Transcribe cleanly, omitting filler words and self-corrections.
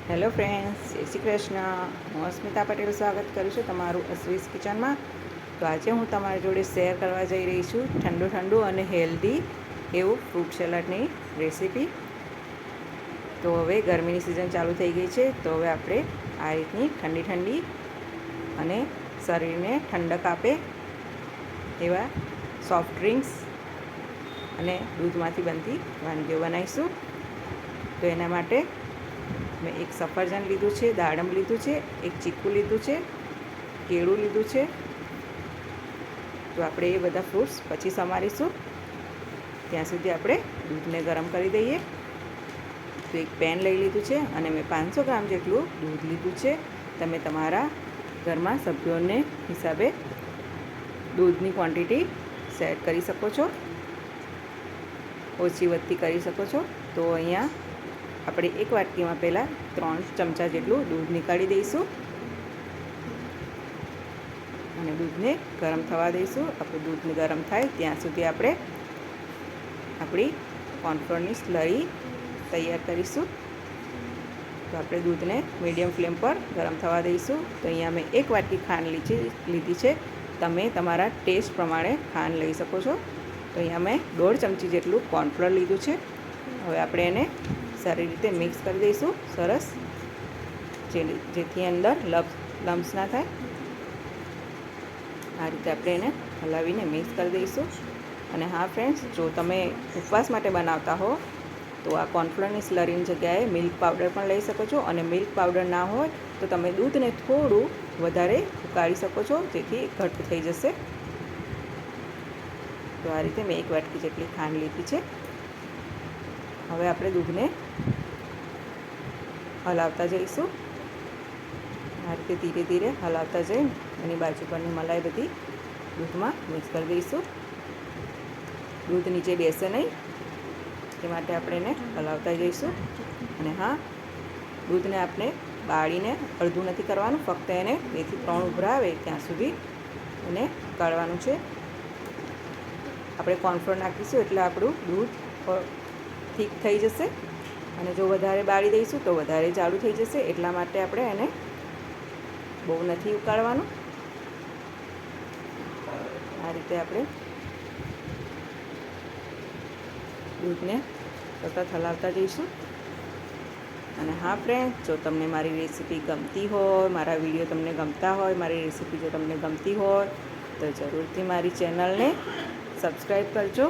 Hello friends, જય શ્રી કૃષ્ણ. હું અસ્મિતા પટેલ સ્વાગત કરું છું તમારું અશ્વિસ કિચનમાં. તો આજે હું તમારી જોડે શેર કરવા જઈ રહી છું ઠંડુ અને હેલ્ધી એવું ફ્રૂટ સલાડની રેસીપી. તો હવે ગરમીની સિઝન ચાલુ થઈ ગઈ છે, તો હવે આપણે આ રીતની ઠંડી અને શરીરને ઠંડક આપે એવા સોફ્ટ ડ્રિંક્સ અને દૂધમાંથી બનતી વાનગીઓ બનાવીશું. તો એના માટે મેં એક સફરજન લીધું છે, દાડમ લીધું છે, એક ચીકુ લીધું છે, કેળું લીધું છે. તો આપણે એ બધા ફ્રૂટ્સ પછી સમારીશું. ત્યાં સુધી આપણે દૂધને ગરમ કરી દઈએ. તો એક પેન લઈ લીધું છે અને મેં 500 ગ્રામ જેટલું દૂધ લીધું છે. તમે તમારા ઘરમાં સભ્યોને હિસાબે દૂધની ક્વોન્ટિટી સેટ કરી શકો છો, ઓછી વધતી કરી શકો છો. તો અહીંયા આપણે એક વાટકીમાં પહેલાં 3 ચમચા જેટલું દૂધ નીકાળી દઈશું અને દૂધને ગરમ થવા દઈશું. આપણું દૂધને ગરમ થાય ત્યાં સુધી આપણે આપણી કોર્નફ્લોરની સ્લરી તૈયાર કરીશું. તો આપણે દૂધને મીડિયમ ફ્લેમ પર ગરમ થવા દઈશું. તો અહીંયા મેં એક વાટકી ખાંડ લીધી છે. તમે તમારા ટેસ્ટ પ્રમાણે ખાંડ લઈ શકો છો. તો અહીંયા મેં 1.5 ચમચી જેટલું કોર્નફ્લોર લીધું છે. હવે આપણે એને સારી રીતે મિક્સ કરી દઈશું, સરસ, જેથી અંદર લમ્સ ના થાય. આ રીતે આપણે એને હલાવીને મિક્સ કરી દઈશું. અને હા ફ્રેન્ડ્સ, જો તમે ઉપવાસ માટે બનાવતા હો તો આ કોર્નફ્લોરની સ્લરીની જગ્યાએ મિલ્ક પાવડર પણ લઈ શકો છો. અને મિલ્ક પાવડર ના હોય તો તમે દૂધને થોડું વધારે ઉકાળી શકો છો, જેથી ઘટ્ટ થઈ જશે. તો આ રીતે મેં એક વાટકી જેટલી ખાંડ લીધી છે. હવે આપણે દૂધને હલાવતા જઈશું. આ રીતે ધીરે ધીરે હલાવતા જઈ એની બાજુ પરની મલાઈ બધી દૂધમાં મિક્સ કરી દઈશું. દૂધ નીચે બેસે નહીં એ માટે આપણે એને હલાવતા જઈશું. અને હા, દૂધને આપણે બાળીને અડધું નથી કરવાનું, ફક્ત એને 2 થી 3 ઉભરા આવે ત્યાં સુધી એને ઉકાળવાનું છે. આપણે કોર્નફ્લોર નાખીશું એટલે આપણું દૂધ થીક થઈ જશે. અને જો વધારે બાળી દઈશું તો વધારે જાડું થઈ જશે. એટલા માટે આપણે એને બહુ નથી ઉકાળવાનું. આ રીતે આપણે દૂધને સતત હલાવતા જઈશું. અને હા ફ્રેન્ડ, જો તમને મારી રેસીપી ગમતી હોય, મારા વિડીયો તમને ગમતા હોય, મારી રેસીપી જો તમને ગમતી હોય તો જરૂરથી મારી ચેનલને સબસ્ક્રાઈબ કરજો